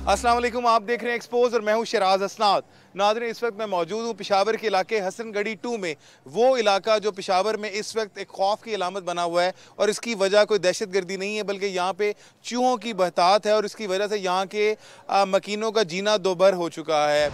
अस्सलाम वालेकुम, आप देख रहे हैं एक्सपोज और मैं हूं शराज हसनात। नाज़रीन, इस वक्त मैं मौजूद हूं पिशावर के इलाके हसनगढ़ी 2 में। वो इलाका जो पिशावर में इस वक्त एक खौफ की अलामत बना हुआ है और इसकी वजह कोई दहशतगर्दी नहीं है, बल्कि यहाँ पे चूहों की बहतात है और इसकी वजह से यहाँ के मकीनों का जीना दोभर हो चुका है।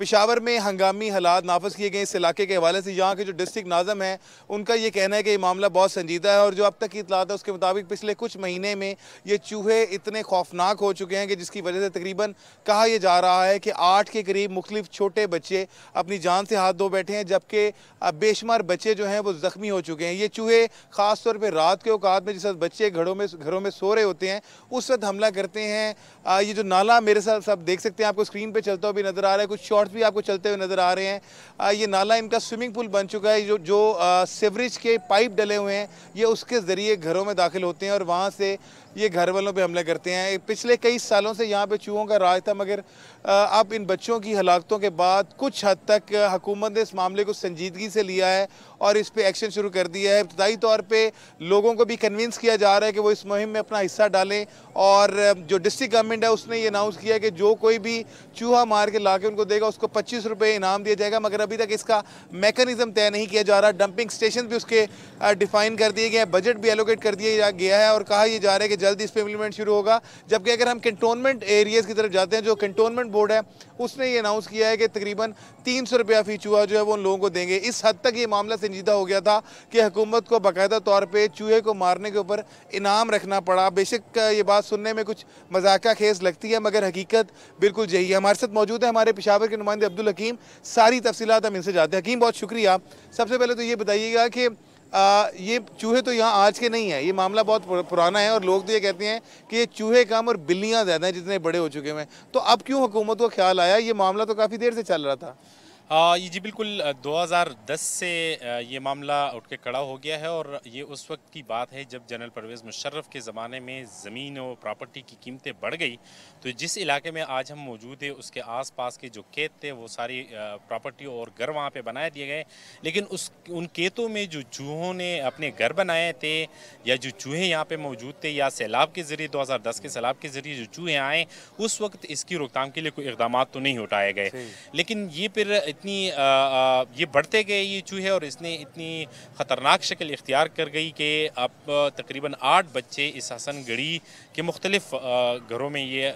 पिशावर में हंगामी हालात नाफज किए गए इस इलाके के हवाले से यहाँ के जो डिस्ट्रिक्ट नाज़म हैं उनका ये कहना है कि ये मामला बहुत संजीदा है और जो अब तक की इतलात है उसके मुताबिक पिछले कुछ महीने में ये चूहे इतने खौफनाक हो चुके हैं कि जिसकी वजह से तकरीबन कहा यह जा रहा है कि 8 के करीब मुख्तलिफ छोटे बच्चे अपनी जान से हाथ धो बैठे हैं, जबकि बेशुमार बच्चे जो हैं वो ज़ख्मी हो चुके हैं। ये चूहे ख़ास तौर पर रात के औकात में जिस वक्त बच्चे घरों में सो रहे होते हैं उस वक्त हमला करते हैं। ये जो नाला मेरे साथ सब देख सकते हैं, आपको स्क्रीन पर चलता हुआ भी नज़र आ रहा है, कुछ शॉर्ट्स भी आपको चलते हुए नजर आ रहे हैं। ये नाला इनका स्विमिंग पूल बन चुका है। जो सीवरेज के पाइप डले हुए हैं ये उसके ज़रिए घरों में दाखिल होते हैं और वहाँ से ये घर वालों पे हमले करते हैं। पिछले कई सालों से यहाँ पे चूहों का राज था, मगर अब इन बच्चों की हलाकतों के बाद कुछ हद तक हुकूमत ने इस मामले को संजीदगी से लिया है और इस पे एक्शन शुरू कर दिया है। इब्तदाई तौर पे लोगों को भी कन्विंस किया जा रहा है कि वो इस मुहिम में अपना हिस्सा डालें और जो डिस्ट्रिक्ट गवर्नमेंट है उसने ये अनाउंस किया है कि जो कोई भी चूहा मार के ला के उनको देगा उसको 25 रुपये इनाम दिया जाएगा, मगर अभी तक इसका मैकेनिज्म तय नहीं किया जा रहा। डंपिंग स्टेशन भी उसके डिफाइन कर दिए गए हैं, बजट भी एलोकेट कर दिया गया है और कहा यह जा रहा है कि जल्द इस पर इम्प्लीमेंट शुरू होगा। जबकि अगर हम कंटोनमेंट एरियाज़ की तरफ जाते हैं, जो कंटोनमेंट बोर्ड है उसने ये अनाउंस किया है कि तकरीबन 300 रुपया फ़ी चूहा जो है वो उन लोगों को देंगे। इस हद तक ये मामला संजीदा हो गया था कि हुकूमत को बाकायदा तौर पर चूहे को मारने के ऊपर इनाम रखना पड़ा। बेशक ये बात सुनने में कुछ मजाका खेज लगती है, मगर हकीकत बिल्कुल यही है। हमारे साथ मौजूद है हमारे पिशावर के नुमाइंदे अब्दुल हकीम। सारी तफसीलात हम इनसे जानते हैं। हकीम, बहुत शुक्रिया। सबसे पहले तो ये बताइएगा कि ये चूहे तो यहाँ आज के नहीं है, ये मामला बहुत पुराना है और लोग तो ये कहते हैं कि ये चूहे कम और बिल्लियाँ ज़्यादा हैं जितने बड़े हो चुके हैं। तो अब क्यों हुकूमत को ख्याल आया? ये मामला तो काफ़ी देर से चल रहा था। ये जी बिल्कुल 2010 से ये मामला उठ के खड़ा हो गया है और ये उस वक्त की बात है जब जनरल परवेज़ मुशर्रफ के ज़माने में ज़मीन और प्रॉपर्टी की कीमतें बढ़ गई। तो जिस इलाके में आज हम मौजूद हैं उसके आसपास के जो खेत थे वो सारी प्रॉपर्टी और घर वहाँ पे बनाए दिए गए, लेकिन उन खेतों में जो चूहों ने अपने घर बनाए थे या जो चूहे यहाँ पर मौजूद थे या सैलाब के ज़रिए 2010 के सैलाब के ज़रिए जो चूहे आए उस वक्त इसकी रोकथाम के लिए कोई इक़दाम तो नहीं उठाए गए। लेकिन ये फिर ये बढ़ते गए ये चूहे और इसने इतनी ख़तरनाक शक्ल इख्तियार कर गई कि अब तकरीबन 8 बच्चे इस हसनगढ़ी के मुख्तलिफ घरों में ये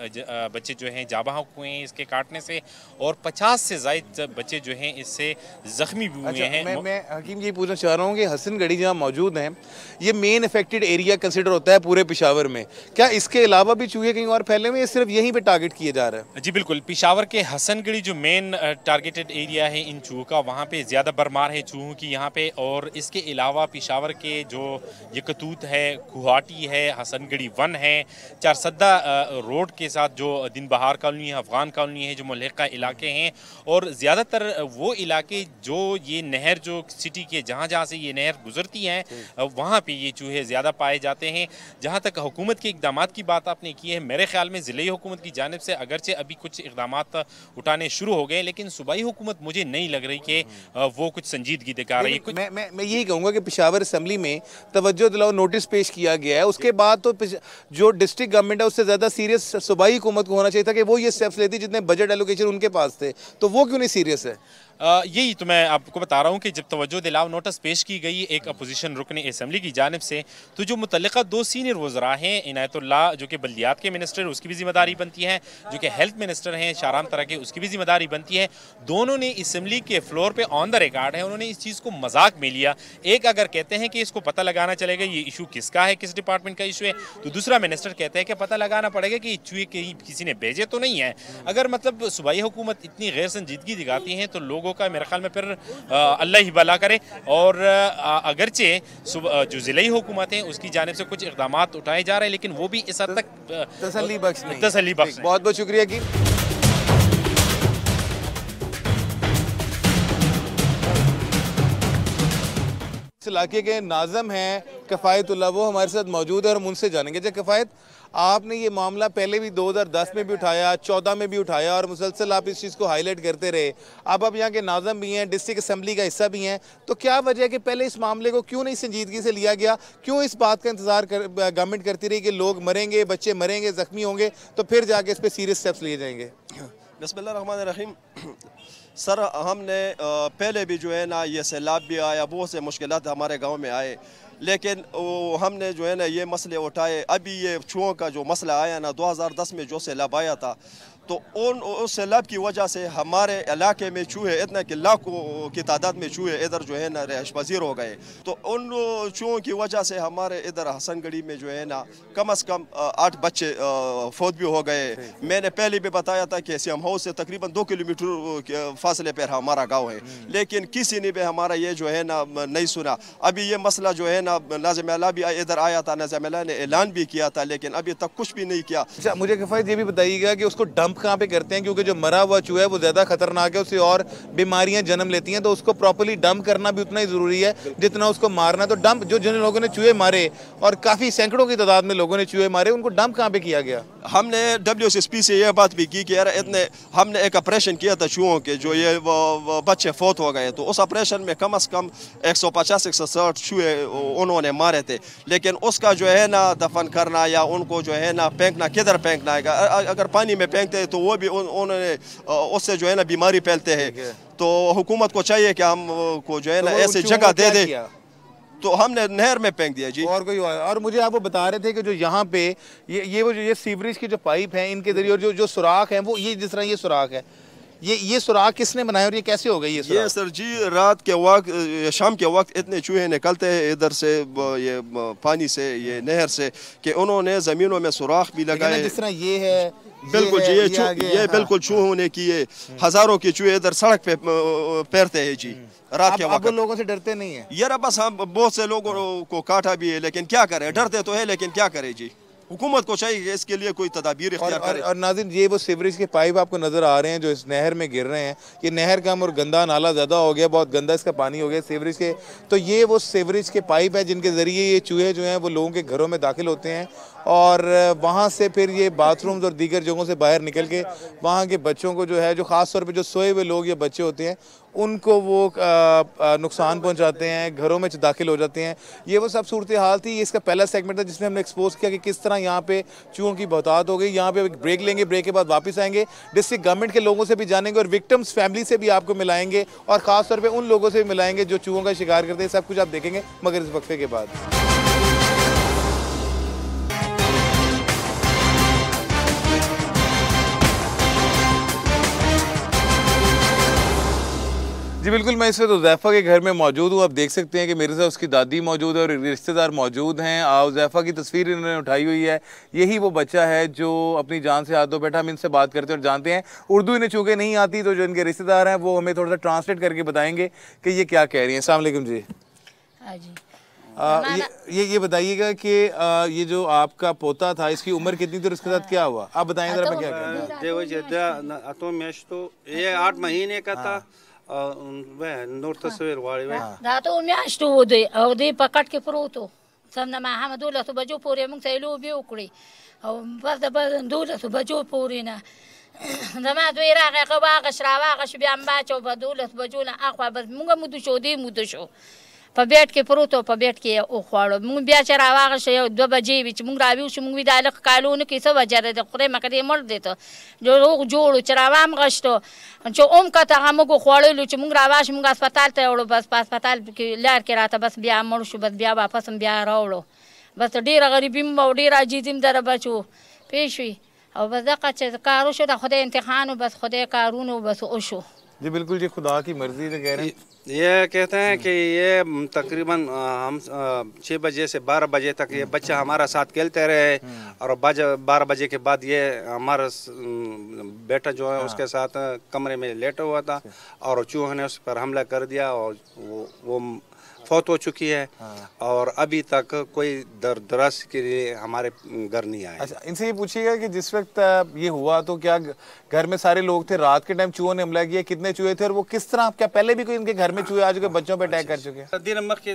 बच्चे जो हैं जाबाह हुए हैं इसके काटने से और 50 से ज़ायद बच्चे जो हैं इससे ज़ख्मी भी हुए हैं। मैं हकीम ये पूछना चाह रहा हूँ कि हसनगढ़ी जहाँ मौजूद हैं ये मेन अफेक्टेड एरिया कंसिडर होता है पूरे पिशावर में, क्या इसके अलावा भी चूहे कहीं और फैले हुए हैं, सिर्फ यहीं पर टारगेट किए जा रहा है? जी बिल्कुल, पिशावर के हसनगढ़ी जो मेन टारगेटेड एरिया है इन चूहों का, वहाँ पे ज़्यादा भरमार है चूहों की यहाँ पे। और इसके अलावा पिशावर के जो यकतूत है, गुवाहाटी है, हसनगढ़ी 1 है, चारसद्दा रोड के साथ जो दिन बहार कॉलोनी है, अफ़गान कॉलोनी है, जो मुल्हिका इलाके हैं और ज़्यादातर वो इलाके जो ये नहर जो सिटी के जहाँ जहाँ से ये नहर गुजरती हैं वहाँ पे ये चूहे ज़्यादा पाए जाते हैं। जहाँ तक हुकूमत के इक़दामात की बात आपने की है, मेरे ख्याल में ज़िले हुकूमत की जानिब से अगरचे अभी कुछ इक़दामात उठाने शुरू हो गए, लेकिन सूबाई हुकूमत मुझे नहीं लग रही कि वो कुछ संजीदगी दिखा रही है। मैं यही कहूँगा कि पिशावर असम्बली में तवज्जो दिलाओ नोटिस पेश किया गया है, उसके बाद तो जो डिस्ट्रिक्ट गवर्नमेंट है उससे ज़्यादा सीरियस सूबाई हुकूमत को होना चाहिए था कि वो ये स्टेप्स लेती जितने बजट एलोकेशन उनके पास थे, तो वो क्यों नहीं सीरियस है? यही तो मैं आपको बता रहा हूँ कि जब तवज्जो दिलाओ नोटिस पेश की गई एक अपोजिशन रुकन असम्बली की जानिब से, तो जो मुतल्लिका 2 सीनियर वज़रा हैं, इनायतुल्लाह जो कि बल्दियात के मिनिस्टर उसकी भी जिम्मेदारी बनती है, जो कि हेल्थ मिनिस्टर हैं शाहराम तरक़ी उसकी भी जिम्मेदारी बनती है, दोनों ने असम्बली के फ्लोर पे ऑन द रिकॉर्ड है उन्होंने इस चीज़ को मजाक में लिया। एक अगर कहते हैं कि इसको पता लगाना चलेगा ये इशू किसका है, किस डिपार्टमेंट का इशू है, तो दूसरा मिनिस्टर कहता है कि पता लगाना पड़ेगा कि चूहे किसी ने भेजे तो नहीं है। अगर मतलब सूबाई हुकूमत इतनी गैर संजीदगी दिखाती है तो लोगों का मेरे ख्याल में फिर अल्लाह ही भला करे। और अगरचे जो ज़िले हुकूमत हैं उसकी जानिब से कुछ इक़दामात उठाए जा रहे हैं, लेकिन वो भी इस हद तक तसल्ली बख्श नहीं। बहुत बहुत शुक्रिया की। इस इलाके के नाज़म हैं कफ़ायतुल्लाह, वो हमारे साथ मौजूद है और हम उनसे जानेंगे। जब कफ़ायत, आपने ये मामला पहले भी 2010 में भी उठाया, 14 में भी उठाया और मुसलसल आप इस चीज़ को हाईलाइट करते रहे। अब आप यहाँ के नाज़िम भी हैं, डिस्ट्रिक्ट असेंबली का हिस्सा भी हैं, तो क्या वजह है कि पहले इस मामले को क्यों नहीं संजीदगी से लिया गया? क्यों इस बात का इंतजार गवर्नमेंट करती रही कि लोग मरेंगे, बच्चे मरेंगे, जख्मी होंगे तो फिर जाके इस पर सीरियस स्टेप्स लिए जाएंगे? बिस्मिल्लाहिर्रहमानिर्रहीम। सर, हमने पहले भी जो है ना ये सैलाब भी आया, बहुत से मुश्किलात हमारे गांव में आए, लेकिन हमने जो है ना ये मसले उठाए। अभी ये चूहों का जो मसला आया ना 2010 में जो सैलाब आया था, तो उस सैलाब की वजह से हमारे इलाके में चूहे इतना कि लाखों की तादाद में चूहे इधर जो है ना रहायश पजीर हो गए। तो उन चूहों की वजह से हमारे इधर हसनगढ़ी में जो है ना कम से कम 8 बच्चे फौत भी हो गए। मैंने पहले भी बताया था कि सीएम हाउस से तकरीबन 2 किलोमीटर के फासले पर हमारा गाँव है, लेकिन किसी ने भी हमारा ये जो है ना नहीं सुना। अभी ये मसला जो है ना नाज़िम अला भी इधर आया था, नाज़िम अला ने ऐलान भी किया था, लेकिन अभी तक कुछ भी नहीं किया। अच्छा, मुझे किफ़ायत ये भी बताइएगा कि उसको डंप कहाँ पे करते हैं, क्योंकि जो मरा हुआ चूहा है वो ज़्यादा खतरनाक है, उससे और बीमारियां जन्म लेती हैं, तो उसको प्रॉपर्ली डंप करना भी उतना ही ज़रूरी है जितना उसको मारना। तो डंप जो जिन लोगों ने चूहे मारे, और काफ़ी सैकड़ों की तादाद में लोगों ने चूहे मारे, उनको डंप कहाँ पे किया गया? हमने WSSP से यह बात भी की कि यार इतने हमने एक ऑपरेशन किया था चूहों के, जो ये बच्चे फौत हो गए, तो उस ऑपरेशन में कम से कम 150-160 चूहे उन्होंने मारे थे, लेकिन उसका जो है ना दफन करना या उनको जो है ना फेंकना, किधर फेंकना है? अगर पानी में फेंकते हैं तो वो भी उन्होंने उससे जो है ना बीमारी फैलते हैं। तो हुकूमत को चाहिए कि हम को जो है ना ऐसी जगह दे दे, तो हमने नहर में फेंक दिया जी। और मुझे आप वो बता रहे थे कि जो यहाँ पे ये सीवरेज की जो पाइप है, इनके जरिए जो सुराख है वो ये जिस तरह ये सुराख है, ये सुराख किसने बनाया और ये कैसे हो गई? ये सर जी रात के वक्त, शाम के वक्त इतने चूहे निकलते हैं इधर से, ये पानी से, ये नहर से, कि उन्होंने जमीनों में सुराख भी लगाए। जिस तरह ये है, बिल्कुल जी, ये बिल्कुल चूहों ने किए। हजारों के चूहे इधर सड़क पे पैरते हैं जी रात के वक्त। लोगों से डरते नहीं है यार? बस हम बहुत से लोगों को काटा भी है, लेकिन क्या करें, डरते तो है लेकिन क्या करें जी। हुकूमत को चाहिए कि इसके लिए कोई तदाबीर इख्तियार करे। और नाज़रीन, ये वो सीवरेज के पाइप आपको नजर आ रहे हैं जो इस नहर में गिर रहे हैं, ये नहर कम और गंदा नाला ज़्यादा हो गया, बहुत गंदा इसका पानी हो गया सीवरेज के। तो ये वो सीवरेज के पाइप है जिनके ज़रिए ये चूहे जो हैं वो लोगों के घरों में दाखिल होते हैं, और वहाँ से फिर ये बाथरूम्स और दीगर जगहों से बाहर निकल के वहाँ के बच्चों को जो है, जो ख़ास तौर पे जो सोए हुए लोग या बच्चे होते हैं, उनको वो नुकसान पहुंचाते हैं, घरों में दाखिल हो जाते हैं। ये वो सब सूरत हाल थी। ये इसका पहला सेगमेंट था जिसमें हमने एक्सपोज किया कि किस तरह यहाँ पे चूहों की बहुतात हो गई। यहाँ पे ब्रेक लेंगे, ब्रेक के बाद वापस आएंगे, डिस्ट्रिक्ट गवर्नमेंट के लोगों से भी जानेंगे और विक्टिम्स फैमिली से भी आपको मिलाएंगे, और ख़ास तौर पर उन लोगों से भी मिलाएंगे जो चूहों का शिकार करते हैं। सब कुछ आप देखेंगे मगर इस वक्फे के बाद। जी बिल्कुल, मैं इस वक्त उज़ैफ़ा के घर में मौजूद हूँ। आप देख सकते हैं कि मेरे साथ उसकी दादी मौजूद है और रिश्तेदार मौजूद हैं। उज़ैफ़ा की तस्वीर इन्होंने उठाई हुई है। यही वो बच्चा है जो अपनी जान से हाथ धो बैठा। हम इनसे बात करते हैं और जानते हैं। उर्दू इन्हें चूँकि नहीं आती, तो जो इनके रिश्तेदार हैं वो हमें थोड़ा सा ट्रांसलेट करके बताएंगे कि ये क्या कह रही हैं। अस्सलाम वालेकुम जी। हाँ जी। ये बताइएगा कि ये जो आपका पोता था, इसकी उम्र कितनी थी और इसके साथ क्या हुआ? आप बताएंगे जरा। मैं क्या ये 8 महीने का था। नूर तस्वीर वाली दातो म्याश्तो वदे औदे पकड़ के प्रोतो समना मा हम दूला तो बजो पूरे मुंग सैलो भी उकड़ी और बस दूला तो बजो पूरे ना दमा तो इरा का कबा का श्रावा का शबियाम्बा चो बदूला तो बजो ना आखवा बस मुंगा मुदुशो दे मुदुशो पबेट के प्रोतो पबेट के ओ खाड़ो मुंग बिया चरावा का शे 2 बजे बीच मुंग रावी उस मुंग विदाल कालून के सब वजह दे खुरे मकरे मर देतो जो लोग जोड़ चरावा में गश्तो जो ओम का ता हम को खाड़ो लु मुंग रावाश मुंग अस्पताल ते ओड़ो बस अस्पताल के लार के राता बस बिया मरशु बस बिया वापस बिया रोड़ो बस डेरा गरीबी में डेरा जीतिम दर बचो पेशवी और बस दका कारो शो ता खुदे इम्तिहान बस खुदे कारून बस ओशो। जी बिल्कुल, जी खुदा की मर्जी से कह रहे हैं। ये कहते हैं कि ये तकरीबन हम 6 बजे से 12 बजे तक ये बच्चा हमारा साथ खेलते रहे, और 12 बजे के बाद ये हमारा बेटा जो है उसके साथ कमरे में लेटा हुआ था, और चूहे ने उस पर हमला कर दिया और वो फौत हो चुकी है। और अभी तक कोई दराज के लिए हमारे घर नहीं आए। अच्छा, इनसे ये पूछिएगा कि जिस वक्त ये हुआ तो क्या घर में सारे लोग थे? रात के टाइम चूहों ने हमला किया, कितने चूहे थे और वो किस तरह? क्या पहले भी कोई इनके घर में चूहे आ चुके, बच्चों पे अटैक कर चुके? दिन मख के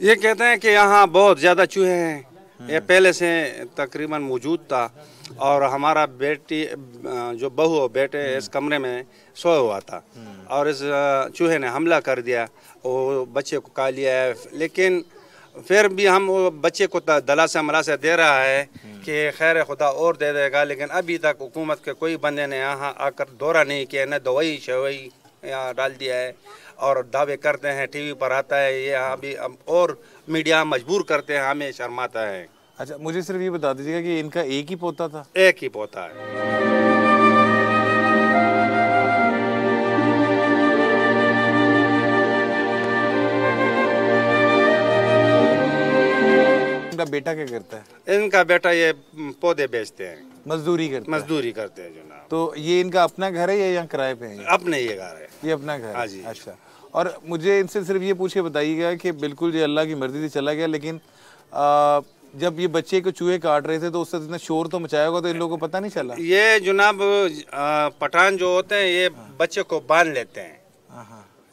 ये कहते हैं कि यहाँ बहुत ज़्यादा चूहे हैं। ये पहले से तकरीबन मौजूद था और हमारा बेटी जो बहू और बेटे इस कमरे में सोया हुआ था और इस चूहे ने हमला कर दिया वो बच्चे को खा लिया है। लेकिन फिर भी हम वो बच्चे को दलासा मलासा दे रहा है कि खैर खुदा और दे देगा, लेकिन अभी तक हुकूमत के कोई बंदे ने यहाँ आकर दौरा नहीं किया, न दवाई शवाई यहाँ डाल दिया है और दावे करते हैं टीवी पर आता है ये अभी और मीडिया मजबूर करते हैं, हमें शर्माता है। अच्छा मुझे सिर्फ ये बता दीजिएगा कि इनका एक ही पोता था? एक ही पोता है। इनका बेटा क्या करता है? इनका बेटा ये पौधे बेचते हैं, मजदूरी करते हैं जनाब। तो ये इनका अपना घर है या यहाँ किराए पे है? अपने ये घर है। ये अपना घर? हाँ जी। अच्छा, और मुझे इनसे सिर्फ ये पूछ के बताइएगा कि बिल्कुल ये अल्लाह की मर्जी से चला गया, लेकिन जब ये बच्चे को चूहे काट रहे थे तो उससे इतना शोर तो मचाया होगा, तो इन लोगों को पता नहीं चला? ये जनाब पठान जो होते हैं ये बच्चे को बांध लेते हैं,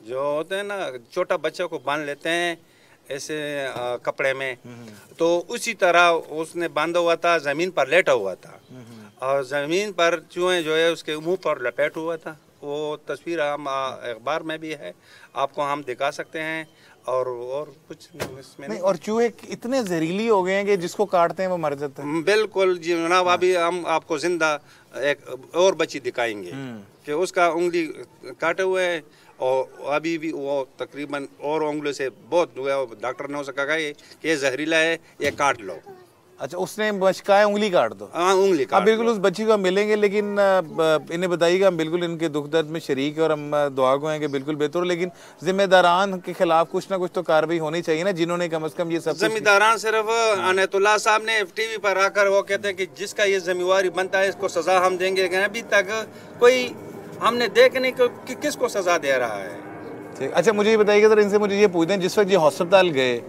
जो होते हैं ना छोटा बच्चे को बांध लेते हैं ऐसे कपड़े में, तो उसी तरह उसने बांधा हुआ था, जमीन पर लेटा हुआ था और जमीन पर चूहे जो है उसके मुंह पर लपेट हुआ था। वो तस्वीर हम अखबार में भी है, आपको हम दिखा सकते हैं और कुछ इसमें नहीं। और चूहे इतने जहरीली हो गए हैं कि जिसको काटते हैं वो मर जाता है? बिल्कुल जी जनाब, अभी हम आपको जिंदा एक और बच्ची दिखाएंगे कि उसका उंगली काटे हुए है और अभी भी वो तकरीबन और उंगली से बहुत डॉक्टर ने उसका कहा कि ये जहरीला है, ये काट लो। अच्छा, उसने बचका है उंगली काट दो? हाँ, उंगली काट। अब बिल्कुल उस बच्ची को हम मिलेंगे, लेकिन इन्हें बताइएगा हम बिल्कुल इनके दुख दर्द में शरीक है और हम दुआ को हैं कि बिल्कुल बेहतर, लेकिन जिम्मेदारान के खिलाफ कुछ ना कुछ तो कार्रवाई होनी चाहिए ना, जिन्होंने कम से कम ये सब। जिम्मेदारान सिर्फ अनतुल्लाह साहब ने टीवी पर आकर वो कहते हैं कि जिसका ये जिम्मेवारी बनता है इसको सजा हम देंगे, लेकिन अभी तक कोई हमने देखने को कि किसको सजा दे रहा है। ठीक, अच्छा मुझे ये बताइएगा सर, इनसे मुझे ये पूछते हैं जिस वक्त ये अस्पताल गए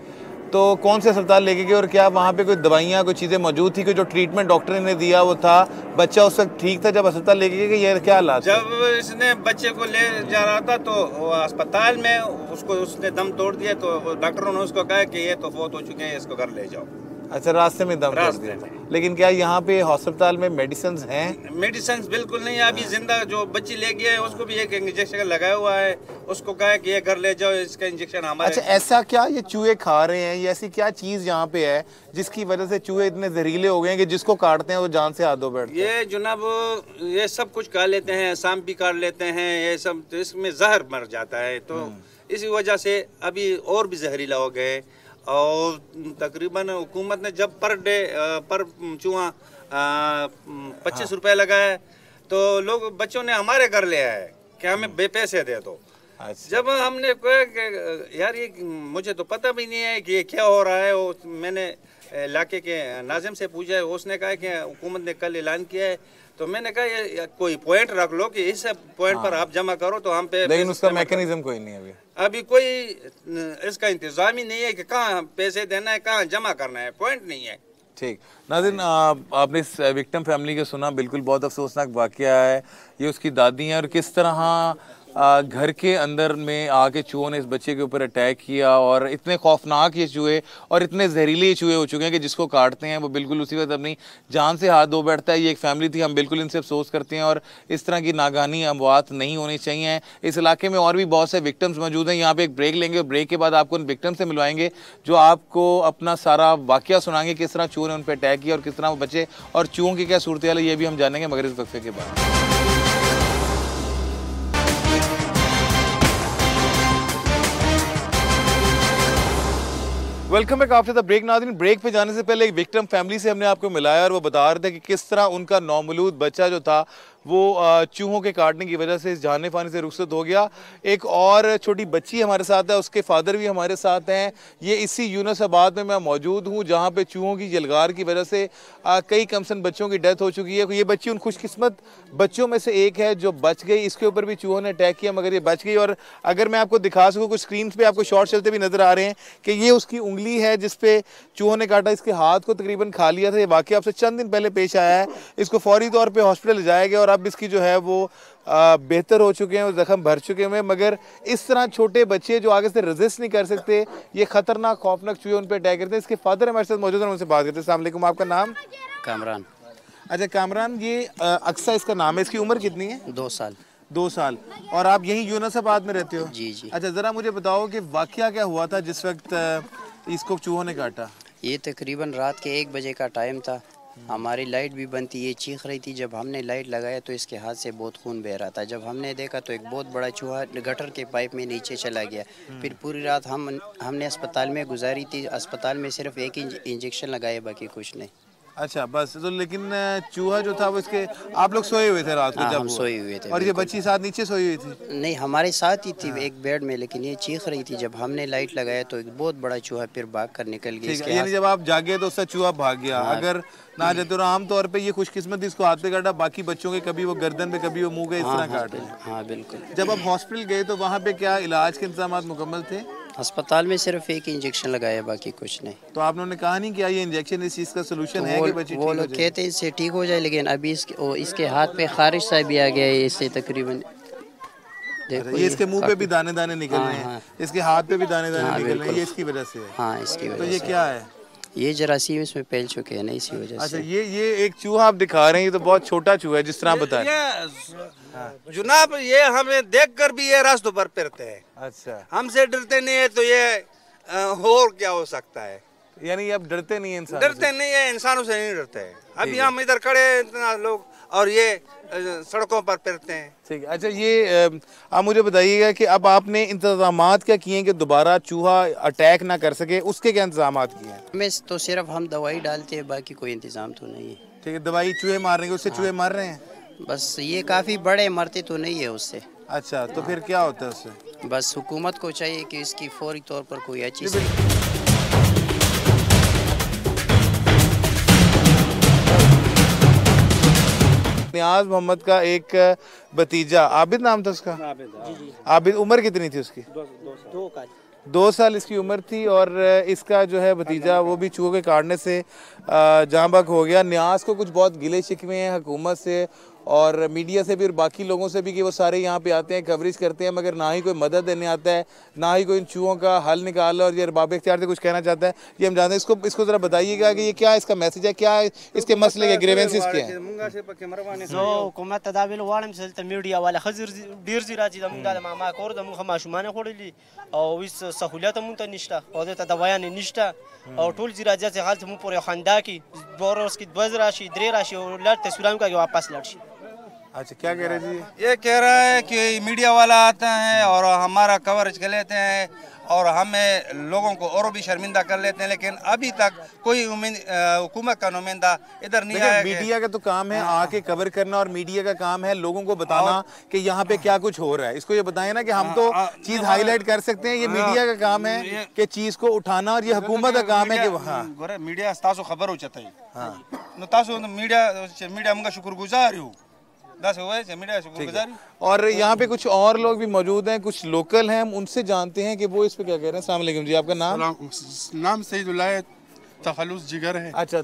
तो कौन से अस्पताल लेके गए और क्या वहाँ पे कोई दवाइयाँ कोई चीज़ें मौजूद थी कि जो ट्रीटमेंट डॉक्टर ने दिया वो था, बच्चा उस वक्त ठीक था जब अस्पताल लेके गए, ये क्या हालात? जब इसने बच्चे को ले जा रहा था तो अस्पताल में उसने दम तोड़ दिया, तो डॉक्टरों ने उसको कहा कि ये तो फौत हो चुके हैं, इसको घर ले जाओ। अच्छा, रास्ते में दम तोड़ दिया। लेकिन क्या यहाँ पे अस्पताल में मेडिसिन हैं? मेडिसिन बिल्कुल नहीं है। अभी जिंदा जो बच्ची ले गया है उसको भी एक इंजेक्शन लगाया हुआ है, उसको कहा कि ये घर ले जाओ, इसका इंजेक्शन हमारे। अच्छा, ऐसा क्या ये चूहे खा रहे हैं, ये ऐसी क्या चीज यहाँ पे है जिसकी वजह से चूहे इतने जहरीले हो गए हैं कि जिसको काटते हैं वो जान से हाथ धो बैठते हैं? ये जनाब ये सब कुछ खा लेते हैं, सांप भी काट लेते हैं, ये सब तो इसमें जहर मर जाता है, तो इसी वजह से अभी और भी जहरीला हो गए। और तकरीबन हुकूमत ने जब पर चूहा 25 रुपए लगाया तो लोग बच्चों ने हमारे घर ले आए कि हमें पैसे दे दो। जब हमने कहा कि यार ये मुझे तो पता भी नहीं है कि ये क्या हो रहा है, वो मैंने इलाके के नाजिम से पूछा है, उसने कहा कि हुकूमत ने कल ऐलान किया है, तो मैंने कहा ये कोई पॉइंट रख लो कि इस पॉइंट पर आप जमा करो तो हम पे। लेकिन उसका मैकेनिज्म कोई नहीं है अभी कोई इसका इंतजाम ही नहीं है कि कहाँ पैसे देना है, कहाँ जमा करना है, पॉइंट नहीं है। ठीक नाज़रीन, आपने इस विक्टिम फैमिली को सुना, बिल्कुल बहुत अफसोसनाक वाक़या है। ये उसकी दादी हैं और किस तरह घर के अंदर में आके चूहों ने इस बच्चे के ऊपर अटैक किया और इतने खौफनाक ये चूहे और इतने जहरीले ये चूहे हो चुके हैं कि जिसको काटते हैं वो बिल्कुल उसी वक्त अपनी जान से हाथ धो बैठता है। ये एक फैमिली थी, हम बिल्कुल इनसे अफसोस करते हैं और इस तरह की नागानी अमवात नहीं होनी चाहिए। इस इलाके में और भी बहुत से विक्टिम्स मौजूद हैं। यहाँ पे एक ब्रेक लेंगे और ब्रेक के बाद आपको उन विक्टिम से मिलवाएंगे जो आपको अपना सारा वाक़या सुनाएंगे, किस तरह चूहों ने उन पर अटैक किया और किस तरह वो बचे और चूहों की क्या सूरत हाल है ये भी हम जानेंगे मगर इस वक्फे के बाद। Welcome back after the break. नाज़रीन, ब्रेक पे जाने से पहले एक विक्टिम फैमिली से हमने आपको मिलाया और वो बता रहे थे कि किस तरह उनका नौमौलूद बच्चा जो था वो चूहों के काटने की वजह से इस जाने फाने से रुखसत हो गया। एक और छोटी बच्ची हमारे साथ है, उसके फादर भी हमारे साथ हैं। ये इसी यूनुसाबाद में मैं मौजूद हूँ जहाँ पे चूहों की जलगार की वजह से कई कमसन बच्चों की डेथ हो चुकी है। ये बच्ची उन खुशकिस्मत बच्चों में से एक है जो बच गई। इसके ऊपर भी चूहों ने अटैक किया मगर ये बच गई। और अगर मैं आपको दिखा सकूँ, कुछ स्क्रीन पे आपको शॉर्ट चलते भी नजर आ रहे हैं कि ये उसकी उंगली है जिसपे चूहों ने काटा, इसके हाथ को तकरीबन खा लिया था। ये वाकया आपसे चंद दिन पहले पेश आया है। इसको फौरी तौर पे हॉस्पिटल ले जाया गया और अब इसकी जो है वो बेहतर हो चुके हैं, वो जख्म भर चुके हैं। मगर इस तरह छोटे बच्चे जो आगे से रेजिस्ट नहीं कर सकते, ये खतरनाक खौफनाक चूहे उन पर अटैक करते हैं। इसके फादर हमारे साथ मौजूद हैं, उनसे बात करते हैं। अस्सलाम वालेकुम, आपका नाम? कामरान। अच्छा कामरान, ये अक्सा इसका नाम है, इसकी उम्र कितनी है? 2 साल। 2 साल। और आप यहीं यूनुसाबाद में रहते हो? जी जी। अच्छा, ज़रा मुझे बताओ कि वाकया क्या हुआ था जिस वक्त इसको चूहों ने काटा? ये तकरीबन रात के 1 बजे का टाइम था। हमारी लाइट भी बंद थी, ये चीख रही थी। जब हमने लाइट लगाया तो इसके हाथ से बहुत खून बह रहा था। जब हमने देखा तो एक बहुत बड़ा चूहा गटर के पाइप में नीचे चला गया। फिर पूरी रात हमने अस्पताल में गुजारी थी। अस्पताल में सिर्फ एक इंजेक्शन लगाया, बाकी कुछ नहीं। अच्छा बस। तो लेकिन चूहा जो था वो इसके, आप लोग सोए हुए थे रात को? जब हम सोए हुए थे। और ये बच्ची साथ नीचे सोई हुई थी? नहीं, हमारे साथ ही थी एक बेड में, लेकिन ये चीख रही थी। जब हमने लाइट लगाया तो एक बहुत बड़ा चूहा फिर भाग कर निकल गया। यानी जब आप जागे तो उसका चूहा भाग गया? अगर ना जाते तो आमतौर पे ये खुशकिस्मत इसको हाथ पे काटा, बाकी बच्चों के कभी वो गर्दन पे कभी वो मुंह पे इस तरह काट रहे। हाँ बिल्कुल। जब आप हॉस्पिटल गए तो वहाँ पे क्या इलाज के इंतजाम मुकम्मल थे? अस्पताल में सिर्फ एक इंजेक्शन लगाया, बाकी कुछ नहीं। तो आप लोगों ने कहा नहीं कि ये इंजेक्शन इस चीज़ का सोल्यूशन है कि बच्ची? वो लोग कहते हैं इससे ठीक हो जाए, लेकिन अभी इसके हाथ पे खारिश सा भी आ गया है इससे तकरीबन। देखो ये इसके मुंह पे भी दाने दाने निकल रहे हैं, इसके हाथ पे भी दाने दाने निकल रहे हैं, ये इसकी वजह से है? हाँ, इसकी वजह से। तो ये क्या है? ये जरासीम इसमें फैल चुके हैं ना, इसी वजह से। अच्छा, ये एक चूहा आप दिखा रहे हैं, ये तो बहुत छोटा चूहा है जिस तरह बताया जुनाब। ये हमें देखकर भी ये रास्तों पर फिरते हैं। अच्छा, हमसे डरते नहीं है तो ये और क्या हो सकता है? यानी आप डरते नहीं है इंसान? डरते नहीं है, इंसानों से नहीं डरते हैं। अभी हम इधर खड़े हैं इतना लोग, और ये सड़कों पर फिरते हैं। ठीक है। अच्छा, ये आप मुझे बताइएगा कि अब आपने इंतजामात क्या किए हैं कि दोबारा चूहा अटैक ना कर सके, उसके क्या इंतजामात किए हैं? हमें तो सिर्फ हम दवाई डालते हैं, बाकी कोई इंतजाम तो नहीं है। ठीक है, दवाई चूहे मार रहे हैं, उससे चूहे मर रहे हैं? बस ये काफ़ी बड़े, मरते तो नहीं है उससे। अच्छा, तो फिर क्या होता है उससे? बस हुकूमत को चाहिए कि इसकी फौरी तौर पर कोई अच्छी नियाज मोहम्मद का एक भतीजा आबिद नाम था उसका? आबिद। उम्र कितनी थी उसकी? 2 साल इसकी उम्र थी। और इसका जो है भतीजा वो भी चूहों के काटने से जाँ बहक हो गया। नियाज को कुछ बहुत गिले शिकवे हैं हुकूमत से और मीडिया से भी और बाकी लोगों से भी कि वो सारे यहाँ पे आते हैं, कवरेज करते हैं, मगर ना ही कोई मदद देने आता है, ना ही कोई इन चूहों का हल निकाला। और ये अरबाब इख्तियार से कुछ कहना चाहता है, ये हम जानते हैं। इसको ज़रा बताइएगा कि ये क्या इसका मैसेज है, क्या इसके मसले के ग्रीवेंसेस क्या हैं? जो हुकूमत तदाबीर वालम से मीडिया वाला खजर डीर जी राजी दम दा मामा कोर दम खमा शुमाने खोड़ली और इस सहूलियत मुन तो निष्ठा और तो दवाया ने निष्ठा और टूल जी राजा से हालत मु पूरे खानदा की बोरोस की 2 राशि 3 राशि और लड़ तस्वीरों का वापस लड़शी। अच्छा, क्या कह रहे जी? ये कह रहा है कि मीडिया वाला आता है और हमारा कवरेज कर लेते हैं और हमें लोगों को और भी शर्मिंदा कर लेते हैं, लेकिन अभी तक कोई हुकूमत का नुमाइंदा इधर नहीं आया। मीडिया का तो काम है आके कवर करना और मीडिया का काम है लोगों को बताना कि यहाँ पे क्या कुछ हो रहा है। इसको ये बताएं ना कि हम तो चीज हाईलाइट कर सकते हैं, ये मीडिया का काम है कि चीज को उठाना, और ये हुकूमत का काम है कि वहाँ मीडिया तासो खबर हो जाता है। तासो मीडिया मुझे शुक्रगुजार हूँ। और यहाँ पे कुछ और लोग भी मौजूद हैं, कुछ लोकल हैं, हम उनसे जानते हैं कि वो इस पे क्या कह रहे हैं। अस्सलाम वालेकुम जी, आपका नाम? नाम सईदुल्लाह तखल्लुस जिगर है। अच्छा,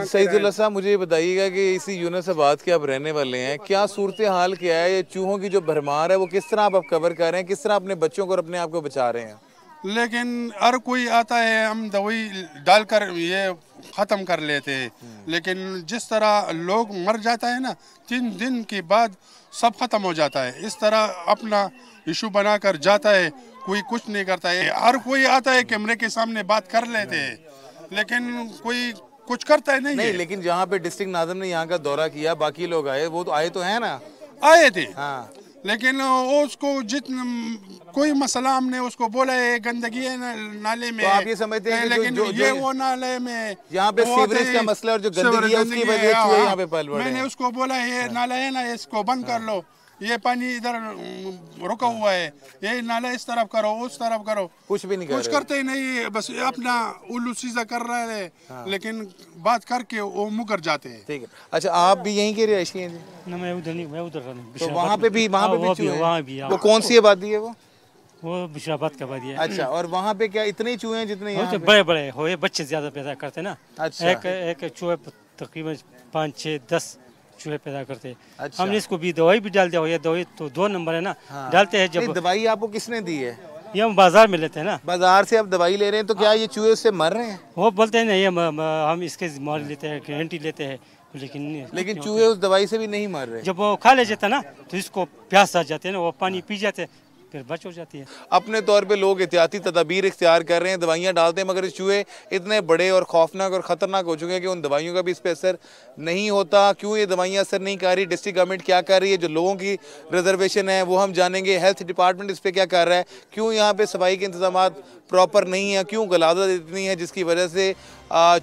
सईदुल्लाह साहब, मुझे ये बताइएगा कि इसी यूनुसाबाद के आप रहने वाले हैं, क्या सूरत हाल क्या है? ये चूहों की जो भरमार है वो किस तरह आप कवर कर रहे हैं, किस तरह अपने बच्चों को और अपने आप को बचा रहे हैं? लेकिन हर कोई आता है, हम दवाई डालकर ये ख़त्म कर लेते हैं, लेकिन जिस तरह लोग मर जाता है ना, 3 दिन के बाद सब ख़त्म हो जाता है। इस तरह अपना इशू बनाकर जाता है, कोई कुछ नहीं करता है। हर कोई आता है कैमरे के सामने बात कर लेते हैं, लेकिन कोई कुछ करता है नहीं। लेकिन जहाँ पे डिस्ट्रिक्ट नाज़िम ने यहाँ का दौरा किया, बाकी लोग आए, वो तो आए तो हैं ना? आए थे, हाँ, लेकिन उसको जितना कोई मसला हमने उसको बोला है गंदगी है नाले में, तो आप ये समझते हैं कि लेकिन ये वो नाले में यहाँ पे सीवरेज का मसला और जो गंदगी है उसकी वजह से चूहे यहाँ पे पल रहे हैं। मैंने उसको बोला ये नाला है ना इसको बंद कर लो, ये पानी इधर रुका हुआ है, ये नाला इस तरफ करो उस तरफ करो, कुछ भी नहीं कुछ करते ही नहीं, बस अपना उल्लू सीधा कर रहे हैं। लेकिन बात करके वो मुकर जाते हैं। ठीक है, अच्छा आप भी यहीं के रहिशी हैं जी? ना मैं उधर नहीं, मैं उधर नहीं। तो वहाँ पे भी चूहे हैं? वहाँ भी वो कौन सी आबादी है वो बिशराबाद का आबादी है। अच्छा, और वहाँ पे क्या इतने ही चूहे हैं जितने यहाँ पे? बड़े बड़े हो, बच्चे ज्यादा पैदा करते ना। अच्छा, एक चूहे तकरीबन 5, 6, 10 चूहे पैदा करते हैं। अच्छा। हमने इसको भी दवाई भी डाल दिया हो, ये दवाई तो 2 नंबर है ना। हाँ। डालते हैं जब दवाई आपको किसने दी है? ये हम बाजार में लेते हैं ना। बाजार से आप दवाई ले रहे हैं, तो क्या ये चूहे उससे मर रहे हैं? वो बोलते हैं ना ये हम इसके जिम्मेदारी लेते हैं, गारंटी लेते हैं, लेकिन चूहे उस दवाई से भी नहीं मर रहे। जब वो खा ले जाता ना तो इसको प्यास आ जाते हैं ना, वो पानी पी जाते हैं, फिर बच हो जाती है। अपने तौर पे लोग एहतियाती तदाबीर इख्तियार कर रहे हैं, दवाइयाँ डालते हैं, मगर चूहे इतने बड़े और खौफनाक और ख़तरनाक हो चुके हैं कि उन दवाइयों का भी इस पर असर नहीं होता। क्यों ये दवाइयाँ असर नहीं कर रही? डिस्ट्रिक्ट गवर्नमेंट क्या कर रही है? जो लोगों की रिजर्वेशन है वो हम जानेंगे। हेल्थ डिपार्टमेंट इस पर क्या कर रहा है? क्यों यहाँ पे सफाई के इंतजाम प्रॉपर नहीं है? क्यों गलादत इतनी है जिसकी वजह से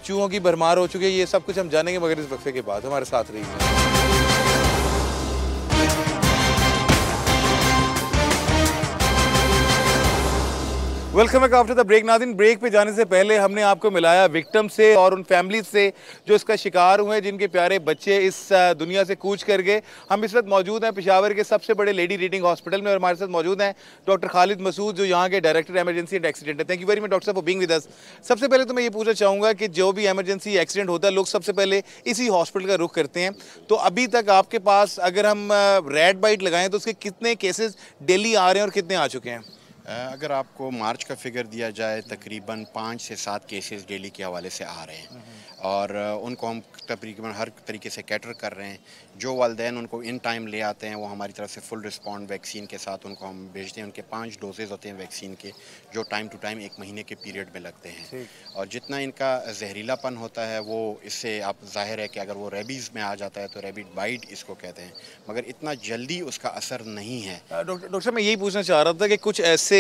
चूहों की भरमार हो चुकी है? ये सब कुछ हम जानेंगे, मगर इस वक्फे के बाद हमारे साथ रहिए। Welcome back after the break. नाज़रीन, ब्रेक पे जाने से पहले हमने आपको मिलाया विक्टिम से और उन फैमिलीज से जो इसका शिकार हुए, जिनके प्यारे बच्चे इस दुनिया से कूच कर गए। हम इस वक्त मौजूद हैं पेशावर के सबसे बड़े लेडी रीडिंग हॉस्पिटल में और हमारे साथ मौजूद हैं डॉक्टर खालिद मसूद, जो यहाँ के डायरेक्टर एमरजेंसी एंड एक्सीडेंट है। Thank you very much doctor साहब फॉर बीइंग विद अस। सबसे पहले तो मैं ये पूछना चाहूँगा कि जो भी एमरजेंसी एक्सीडेंट होता है, लोग सबसे पहले इसी हॉस्पिटल का रुख करते हैं। तो अभी तक आपके पास अगर हम रैट बाइट लगाएं तो उसके कितने केसेस डेली आ रहे हैं और कितने आ चुके हैं? अगर आपको मार्च का फिगर दिया जाए, तकरीबन 5 से 7 केसेस डेली के हवाले से आ रहे हैं और उनको हम तकरीबन हर तरीके से कैटर कर रहे हैं। जो वालिदैन उनको इन टाइम ले आते हैं वो हमारी तरफ से फुल रिस्पॉन्ड वैक्सीन के साथ उनको हम भेजते हैं। उनके 5 डोजेज़ होते हैं वैक्सीन के, जो टाइम टू टाइम 1 महीने के पीरियड में लगते हैं। और जितना इनका जहरीलापन होता है वो इससे आप जाहिर है कि अगर वो रेबीज़ में आ जाता है तो रेबिड बाइट इसको कहते हैं, मगर इतना जल्दी उसका असर नहीं है। डॉक्टर साहब, मैं यही पूछना चाह रहा था कि कुछ ऐसे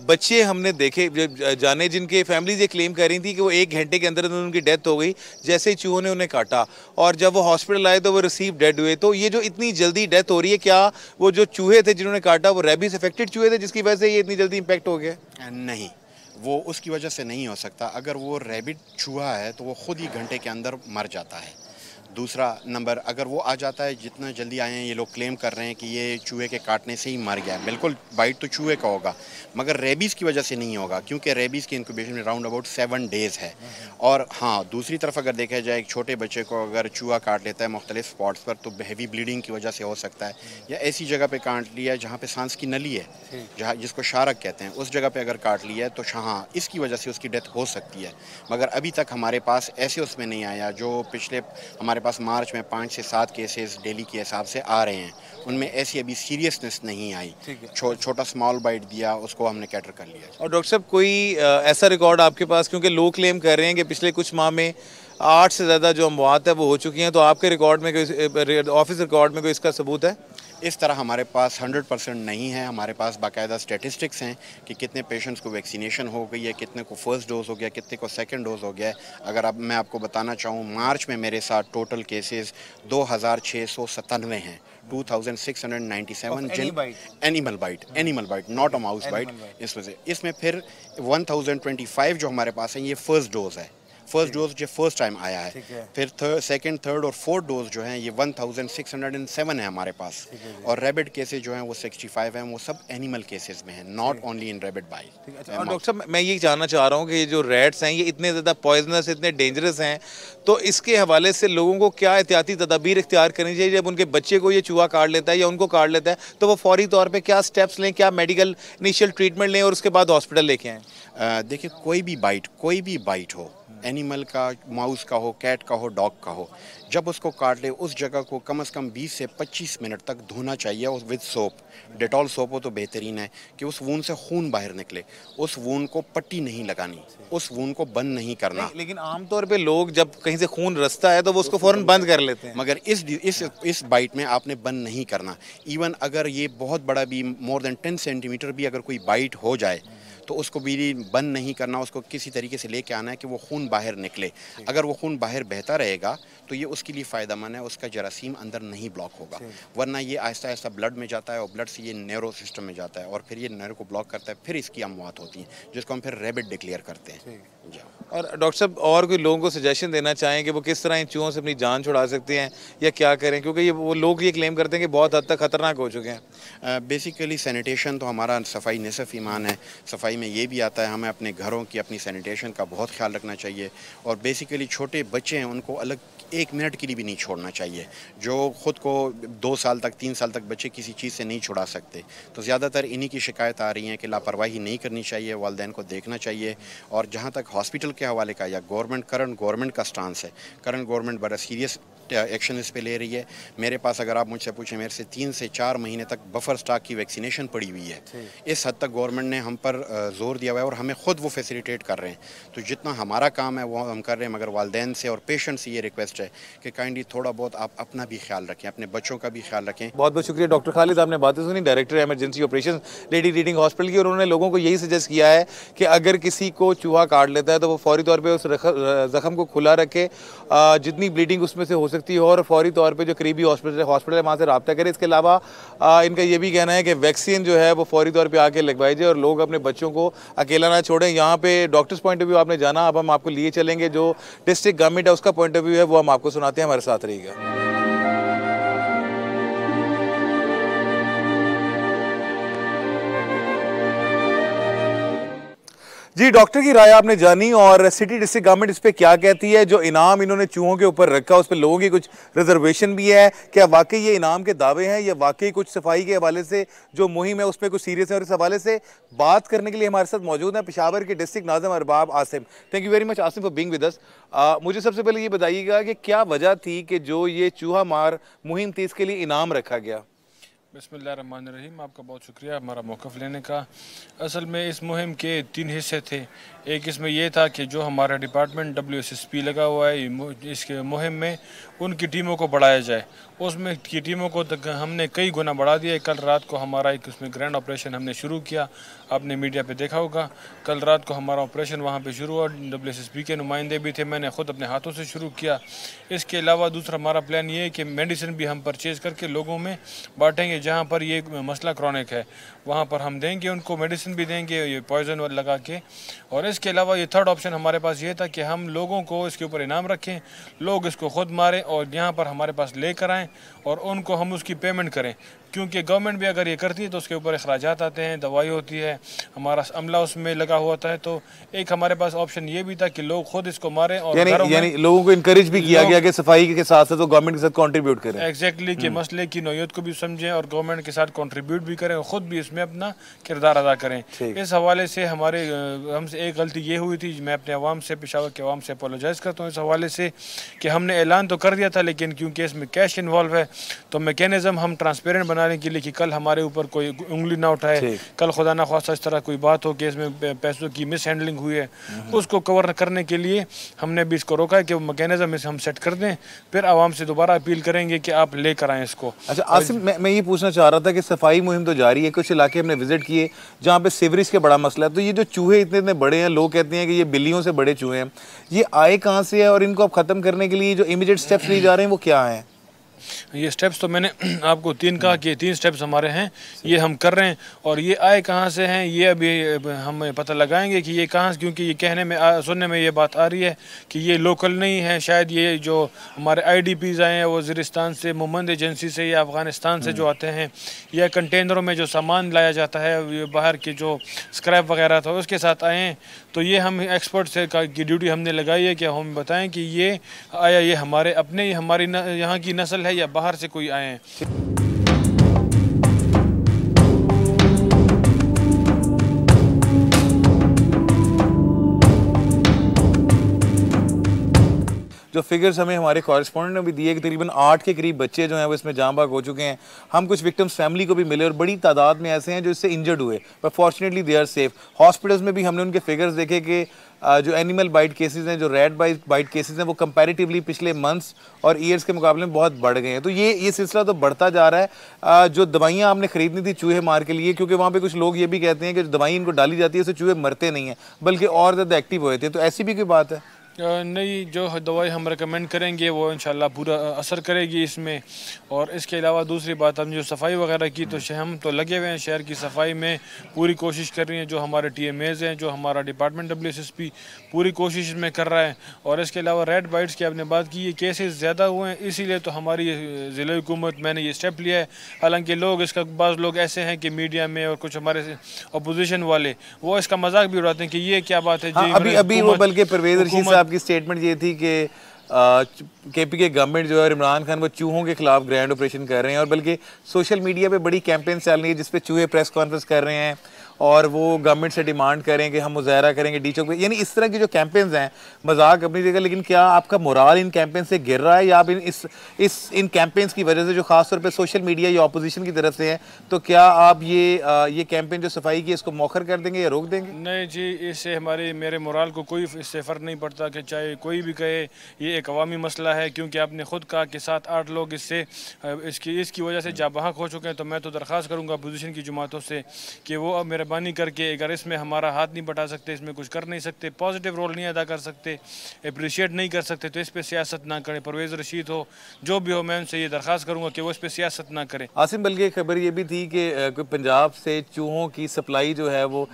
बच्चे हमने देखे जाने जिनके फैमिलीज ये क्लेम कर रही थी कि वो 1 घंटे के अंदर उनकी डेथ हो गई जैसे ही चूहों ने उन्हें काटा, और जब वो हॉस्पिटल आए तो वो रिसीव डेड हुए। तो ये जो इतनी जल्दी डेथ हो रही है, क्या वो जो चूहे थे जिन्होंने काटा वो रेबीज अफेक्टेड चूहे थे जिसकी वजह से ये इतनी जल्दी इम्पैक्ट हो गया? नहीं, वो उसकी वजह से नहीं हो सकता। अगर वो रेबिड चूहा है तो वो खुद ही घंटे के अंदर मर जाता है। दूसरा नंबर, अगर वो आ जाता है, जितना जल्दी आए हैं ये लोग क्लेम कर रहे हैं कि ये चूहे के काटने से ही मर गया, बिल्कुल बाइट तो चूहे का होगा मगर रेबीज़ की वजह से नहीं होगा, क्योंकि रेबीज़ की इंक्यूबेशन में राउंड अबाउट 7 डेज़ है। और हाँ, दूसरी तरफ अगर देखा जाए, एक छोटे बच्चे को अगर चूहा काट लेता है मुख्तलिफ स्पॉट्स पर तो हैवी ब्लीडिंग की वजह से हो सकता है, या ऐसी जगह पर काट लिया जहाँ पर सांस की नली है, जहाँ जिसको शारक कहते हैं, उस जगह पर अगर काट लिया है तो हाँ, इसकी वजह से उसकी डेथ हो सकती है। मगर अभी तक हमारे पास ऐसे उसमें नहीं आया। जो पिछले हमारे पास मार्च में 5 से 7 केसेस डेली के हिसाब से आ रहे हैं, उनमें ऐसी अभी सीरियसनेस नहीं आई। छोटा स्मॉल बाइट दिया, उसको हमने कैटर कर लिया। और डॉक्टर साहब, कोई ऐसा रिकॉर्ड आपके पास, क्योंकि लोग क्लेम कर रहे हैं कि पिछले कुछ माह में 8 से ज़्यादा जो अमवात है वो हो चुकी हैं, तो आपके रिकॉर्ड में कोई ऑफिस रिकॉर्ड में कोई इसका सबूत है? इस तरह हमारे पास 100% नहीं है। हमारे पास बाकायदा स्टैटिस्टिक्स हैं कि कितने पेशेंट्स को वैक्सीनेशन हो गई है, कितने को फर्स्ट डोज हो गया, कितने को सेकंड डोज हो गया है। अगर अब मैं आपको बताना चाहूँ, मार्च में मेरे साथ टोटल केसेस 2697 हैं, 2697 animal bite, not a mouse bite. इस वजह इसमें फिर 1025 जो हमारे पास हैं ये फर्स्ट डोज है, फर्स्ट डोज जो फर्स्ट टाइम आया है। फिर सेकंड, थर्ड और फोर्थ डोज जो हैं ये 1607 है हमारे पास। और रेबिड केसेस जो हैं वो 65 हैं, वो सब एनिमल केसेस में हैं, not only in rabid bite. और डॉक्टर साहब, मैं ये जानना चाह रहा हूँ कि ये जो रैट्स हैं ये इतने ज़्यादा पॉइजनस, इतने डेंजरस हैं, तो इसके हवाले से लोगों को क्या एहतियाती तदाबीर इख्तियार करनी चाहिए? जब उनके बच्चे को ये चूहा काट लेता है या उनको काट लेता है तो वो फौरी तौर पर क्या स्टेप्स लें, क्या मेडिकल इनिशियल ट्रीटमेंट लें और उसके बाद हॉस्पिटल लेके आएँ? देखिए, कोई भी बाइट हो, एनिमल का, माउस का हो, कैट का हो, डॉग का हो, जब उसको काट ले उस जगह को कम से कम 20 से 25 मिनट तक धोना चाहिए और विद सोप। डेटॉल सोप हो तो बेहतरीन है कि उस वून से खून बाहर निकले। उस वून को पट्टी नहीं लगानी, उस वून को बंद नहीं करना। लेकिन आमतौर पे लोग जब कहीं से खून रसता है तो वो उसको फौरन बंद कर लेते हैं, मगर इस बाइट में आपने बंद नहीं करना। इवन अगर ये बहुत बड़ा भी, मोर देन 10 सेंटीमीटर भी अगर कोई बाइट हो जाए तो उसको भी बंद नहीं करना, उसको किसी तरीके से लेके आना है कि वो खून बाहर निकले। अगर वो खून बाहर बहता रहेगा तो ये उसके लिए फ़ायदेमंद है, उसका जरासीम अंदर नहीं ब्लॉक होगा, वरना ये आहिस्ता आहिस्ता ब्लड में जाता है और ब्लड से ये न्यूरो सिस्टम में जाता है और फिर ये न्यूरो को ब्लॉक करता है, फिर इसकी अमवात होती है जिसको हम फिर रैबिट डिक्लेयर करते हैं। और डॉक्टर साहब, और कोई लोगों को सजेशन देना चाहें कि वो किस तरह इन चूहों से अपनी जान छुड़ा सकते हैं या क्या करें, क्योंकि ये वो लोग ये क्लेम करते हैं कि बहुत हद तक खतरनाक हो चुके हैं। बेसिकली सैनिटेशन तो हमारा सफाई निसफ ईमान है। सफाई में ये भी आता है हमें अपने घरों की, अपनी सैनिटेशन का बहुत ख्याल रखना चाहिए। और बेसिकली छोटे बच्चे हैं उनको अलग 1 मिनट के लिए भी नहीं छोड़ना चाहिए। जो ख़ुद को 2 साल तक 3 साल तक बच्चे किसी चीज़ से नहीं छुड़ा सकते, तो ज़्यादातर इन्हीं की शिकायत आ रही है कि लापरवाही नहीं करनी चाहिए, वालिदैन को देखना चाहिए। और जहाँ तक हॉस्पिटल के हवाले का या करंट गवर्नमेंट का स्टांस है, करंट गवर्नमेंट बड़ा सीरियस एक्शन इस पे ले रही है। मेरे पास अगर आप मुझसे पूछें, मेरे से 3 से 4 महीने तक बफर स्टॉक की वैक्सीनेशन पड़ी हुई है। इस हद तक गवर्नमेंट ने हम पर जोर दिया हुआ है और हमें खुद वो फैसिलिटेट कर रहे हैं। तो जितना हमारा काम है वो हम कर रहे हैं, मगर वालिदैन से और पेशेंट से ये रिक्वेस्ट है कि काइंडली थोड़ा बहुत आप अपना भी ख्याल रखें, अपने बच्चों का भी ख्याल रखें। बहुत बहुत शुक्रिया डॉक्टर खालिद, आपने बातें सुनी, director emergency operation lady reading hospital की, और उन्होंने लोगों को यही सजेस्ट किया है कि अगर किसी को चूहा काट लेता है तो वो फौरी तौर पर उस जख्म को खुला रखे, जितनी ब्लीडिंग उसमें से हो सकती हो, और फौरी तौर पे जो करीबी हॉस्पिटल है वहाँ से रब्ता करें। इसके अलावा इनका ये भी कहना है कि वैक्सीन जो है वो फौरी तौर पे आके लगवाई जाए और लोग अपने बच्चों को अकेला ना छोड़ें। यहाँ पे डॉक्टर्स पॉइंट ऑफ व्यू आपने जाना, अब हम आपको लिए चलेंगे जो डिस्ट्रिक्ट गवर्नमेंट है उसका पॉइंट ऑफ व्यू है, वो हम आपको सुनाते हैं। हमारे साथ रहिएगा। जी, डॉक्टर की राय आपने जानी, और सिटी डिस्ट्रिक्ट गवर्नमेंट इस पे क्या कहती है। जो इनाम इन्होंने चूहों के ऊपर रखा उस पर लोगों की कुछ रिजर्वेशन भी है। क्या वाकई ये इनाम के दावे हैं या वाकई कुछ सफाई के हवाले से जो मुहिम है उसमें कुछ सीरियस है। और इस हवाले से बात करने के लिए हमारे साथ मौजूद है पेशावर के district Nazim Arbab Asim. Thank you very much Asim for being with us. मुझे सबसे पहले ये बताइएगा कि क्या वजह थी कि जो ये चूहा मार मुहिम थी इसके लिए इनाम रखा गया। बिस्मिल्लाहिर्रहमानिर्रहीम, आपका बहुत शुक्रिया हमारा मौक़िफ़ लेने का। असल में इस मुहिम के 3 हिस्से थे। एक इसमें यह था कि जो हमारा डिपार्टमेंट WSSP लगा हुआ है इसके मुहिम में उनकी टीमों को बढ़ाया जाए। उसमें की टीमों को हमने कई गुना बढ़ा दिया। कल रात को हमारा एक उसमें ग्रैंड ऑपरेशन हमने शुरू किया, आपने मीडिया पे देखा होगा। कल रात को हमारा ऑपरेशन वहाँ पे शुरू हुआ, WSSP के नुमाइंदे भी थे, मैंने ख़ुद अपने हाथों से शुरू किया। इसके अलावा दूसरा हमारा प्लान ये है कि मेडिसिन भी हम परचेज़ करके लोगों में बांटेंगे। जहाँ पर ये मसला क्रॉनिक है वहाँ पर हम देंगे, उनको मेडिसिन भी देंगे ये पॉइजन लगा के। और इसके अलावा ये थर्ड ऑप्शन हमारे पास ये था कि हम लोगों को इसके ऊपर इनाम रखें, लोग इसको ख़ुद मारें और यहाँ पर हमारे पास लेकर आएँ और उनको हम उसकी पेमेंट करें। क्योंकि गवर्नमेंट भी अगर ये करती है तो उसके ऊपर अखराजात आते हैं, दवाई होती है, हमारा अमला उसमें लगा हुआ होता है। तो एक हमारे पास ऑप्शन ये भी था कि लोग खुद इसको मारें और यानी लोगों को इनकरेज भी किया गया कि सफाई के साथ साथ तो गवर्नमेंट के साथ कंट्रीब्यूट करें। एग्जैक्टली कि मसले की नौयत को भी समझें और गवर्नमेंट के साथ कंट्रीब्यूट भी करें और ख़ुद भी इसमें अपना किरदार अदा करें। इस हवाले से हमसे एक गलती ये हुई थी, मैं अपने अवाम से, पेशावर के अवाम से अपोलोजाइज़ करता हूँ इस हवाले से कि हमने ऐलान तो कर दिया था लेकिन क्योंकि इसमें कैश इन्वॉल्व है तो मैकेनिज़्म हम ट्रांसपेरेंट बनाने के लिए कि कल हमारे ऊपर कोई उंगली ना उठाए, कल खुदा ना ख्वास्ता इस तरह कोई बात हो कि इसमें पैसों की मिस हैंडलिंग हुई है, उसको कवर करने के लिए हमने भी इसको रोका है कि वो मैकेनिज़्म हम सेट कर दें। फिर आवाम से दोबारा अपील करेंगे कि आप लेकर आएँ इसको। अच्छा आसिम, मैं ये पूछना चाह रहा था कि सफाई मुहिम तो जारी है, कुछ इलाके हमने विजिट किए जहाँ पे सीवरेज का बड़ा मसला है। तो ये जो चूहे इतने बड़े हैं, लोग कहते हैं कि ये बिल्लियों से बड़े चूहे हैं, ये आए कहाँ से है और इनको अब ख़त्म करने के लिए जो इमीडिएट स्टेप्स लिए जा रहे हैं वो क्या हैं? ये स्टेप्स तो मैंने आपको 3 कहा कि 3 स्टेप्स हमारे हैं, ये हम कर रहे हैं। और ये आए कहाँ से हैं ये अभी हम पता लगाएंगे कि ये कहाँ से, क्योंकि ये कहने में सुनने में ये बात आ रही है कि ये लोकल नहीं है। शायद ये जो हमारे IDPs आए हैं वज़ीरिस्तान से, मोमंद एजेंसी से या अफ़गानिस्तान से जो आते हैं, या कंटेनरों में जो सामान लाया जाता है बाहर के जो स्क्रैप वगैरह था उसके साथ आए हैं। तो ये हम एक्सपर्ट से की ड्यूटी हमने लगाई है कि हम बताएँ कि ये आया ये हमारे अपने हमारी यहाँ की नस्ल है या बाहर से कोई आए हैं। जो फिगर्स हमें हमारे कॉरेस्पॉन्डेंट ने भी दिए कि तकरीबन 8 के करीब बच्चे जो हैं वो इसमें जाँ बाग हो चुके हैं। हम कुछ विक्टिम्स फैमिली को भी मिले और बड़ी तादाद में ऐसे हैं जो इससे इंजर्ड हुए, पर fortunately they are safe. Hospitals में भी हमने उनके फिगर्स देखे कि जो एनिमल बाइट केसेस हैं, जो रैट बाइट केसेस हैं, वो कंपैरेटिवली पिछले मंथ्स और ईयर्स के मुकाबले में बहुत बढ़ गए हैं। तो ये सिलसिला तो बढ़ता जा रहा है। जो दवाइयाँ आपने ख़रीदनी थी चूहे मार के लिए, क्योंकि वहाँ पे कुछ लोग ये भी कहते हैं कि जो दवाई इनको डाली जाती है उससे चूहे मरते नहीं हैं बल्कि और ज़्यादा एक्टिव हो जाते हैं, तो ऐसी भी कोई बात है? नहीं, जो दवाई हम रेकमेंड करेंगे वो इंशाल्लाह पूरा असर करेगी इसमें। और इसके अलावा दूसरी बात, हम जो सफाई वगैरह की तो हम तो लगे हुए हैं शहर की सफाई में, पूरी कोशिश कर रही हैं। जो हमारे TMAs हैं, जो हमारा डिपार्टमेंट WSSP पूरी कोशिश में कर रहा है। और इसके अलावा रेड बाइट्स की आपने बात की, ये केसेस ज़्यादा हुए हैं, इसीलिए तो हमारी ज़िला हुकूमत मैंने ये स्टेप लिया है। हालांकि लोग इसका बाज़ लोग ऐसे हैं कि मीडिया में और कुछ हमारे अपोजिशन वाले वो इसका मजाक भी उड़ाते हैं कि ये क्या बात है जी। अभी वो बल्कि परवेज़ रशीद साहब की स्टेटमेंट ये थी कि KP के गवर्नमेंट जो है इमरान खान वो चूहों के खिलाफ ग्रैंड ऑपरेशन कर रहे हैं, और बल्कि सोशल मीडिया पे बड़ी कैंपेन चल रही है जिसपे चूहे प्रेस कॉन्फ्रेंस कर रहे हैं और वो गवर्नमेंट से डिमांड करें कि हम मुजाहरा करेंगे डी चौक पे। यानी इस तरह की जो कैंपेन्स हैं, मजाक अपनी जगह, लेकिन क्या आपका मोराल इन कैंपेन से गिर रहा है या आप इन कैंपेन्स की वजह से जो खासतौर पे सोशल मीडिया या अपोजिशन की तरफ से हैं, तो क्या आप ये कैंपेन जो सफाई की इसको मौखर कर देंगे या रोक देंगे? नहीं जी, इससे मेरे मोराल को कोई इससे फ़र्क नहीं पड़ता कि चाहे कोई भी कहे ये एक अवामी मसला है, क्योंकि आपने खुद कहा कि 7-8 लोग इसकी वजह से जा बहक हो चुके हैं। तो मैं तो दरख्वास्त करूँगा अपोजिशन की जमातों से कि वो अब मेहरबानी करके, अगर इसमें हमारा हाथ नहीं बटा सकते, इसमें कुछ कर नहीं सकते, पॉजिटिव रोल नहीं अदा कर सकते, अप्रिशिएट नहीं कर सकते, तो इस पर सियासत ना करें। परवेज़ रशीद हो, जो भी हो, मैं उनसे ये दरख्वास्त करूँगा कि वो इस पर सियासत ना करें। आसिम, बल्कि खबर ये भी थी कि पंजाब से चूहों की सप्लाई जो है वो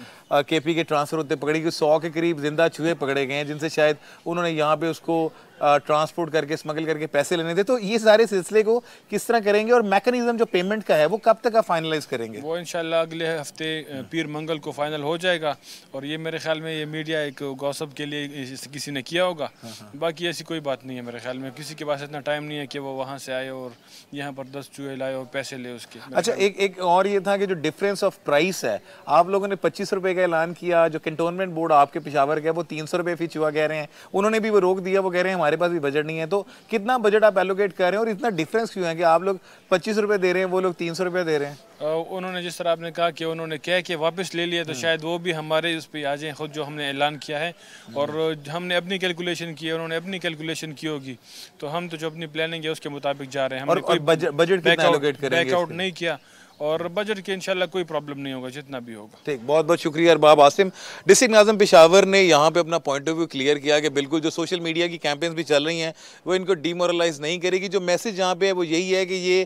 KP के ट्रांसफ़र होते पकड़ी गई। 100 के करीब जिंदा चूहे पकड़े गए हैं जिनसे शायद उन्होंने यहाँ पे उसको ट्रांसपोर्ट करके स्मगल करके पैसे लेने थे। तो ये सारे सिलसिले को किस तरह करेंगे और मैकेनिज्म जो पेमेंट का है वो कब तक आप फाइनलाइज करेंगे? वो इंशाल्लाह अगले हफ्ते पीर मंगल को फाइनल हो जाएगा। और ये मेरे ख्याल में ये मीडिया एक गॉसिप के लिए किसी ने किया होगा, बाकी ऐसी कोई बात नहीं है। मेरे ख्याल में किसी के पास इतना टाइम नहीं है कि वो वहाँ से आए और यहाँ पर 10 चूहे लाए और पैसे ले उसके। अच्छा, एक और ये था कि जो डिफरेंस ऑफ प्राइस है, आप लोगों ने 25 रुपये का ऐलान किया, जो कैंटोनमेंट बोर्ड आपके पेशावर का वो 300 रुपये फी चूहा कह रहे हैं, उन्होंने भी वो रोक दिया। वो कह रहे हैं हमारे पास भी बजट नहीं है। तो कितना बजट आप एलोकेट कर रहे हैं और इतना डिफरेंस क्यों है कि आप लोग 25 रुपये दे रहे हैं, वो लोग 300 रुपये दे रहे हैं? उन्होंने जिस तरह आपने कहा कि उन्होंने कह के वापस ले लिया, तो शायद वो भी हमारे उस पर आ जाए खुद, जो हमने ऐलान किया है। और हमने अपनी कैलकुलेशन की है, उन्होंने अपनी कैलकुलेशन की होगी, तो हम तो जो अपनी प्लानिंग है उसके मुताबिक जा रहे हैं। हमने कोई बजट बैकआउट नहीं किया और बजट के इंशाल्लाह कोई प्रॉब्लम नहीं होगा जितना भी होगा। ठीक, बहुत बहुत शुक्रिया अरबाब आसिम। डिस्ट्रिक्ट नाज़िम पेशावर ने यहाँ पे अपना पॉइंट ऑफ व्यू क्लियर किया कि बिल्कुल जो सोशल मीडिया की कैंपेन्स भी चल रही हैं वो इनको डीमोरलाइज नहीं करेगी। जो मैसेज यहाँ पे है वो यही है कि ये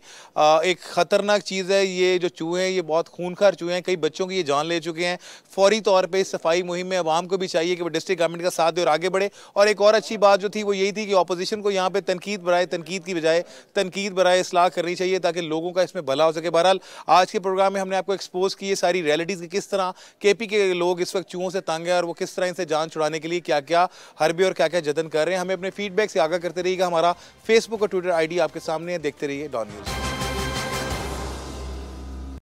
एक ख़तरनाक चीज़ है। ये जो चूहे हैं ये बहुत खूनखार चूहे हैं, कई बच्चों की ये जान ले चुके हैं। फौरी तौर पर इस सफाई मुहिम में आवाम को भी चाहिए कि वो डिस्ट्रिक्ट गवर्नमेंट का साथ दे और आगे बढ़े। और एक और अच्छी बात जो थी वो यही थी कि अपोजिशन को यहाँ पर तनकीद की बजाय तनकीद बराए इस्लाह करनी चाहिए ताकि लोगों का इसमें भला हो सके। बहरहाल आज के प्रोग्राम में हमने आपको एक्सपोज की ये सारी रियलिटीज़ की किस तरह KP के लोग इस वक्त चूहों से तंग है और वो किस तरह इनसे जान छुड़ाने के लिए क्या क्या हरबे और क्या क्या जतन कर रहे हैं। हमें अपने फीडबैक से आगाह करते रहिएगा। हमारा फेसबुक और ट्विटर ID आपके सामने है, देखते रहिए डॉन न्यूज़।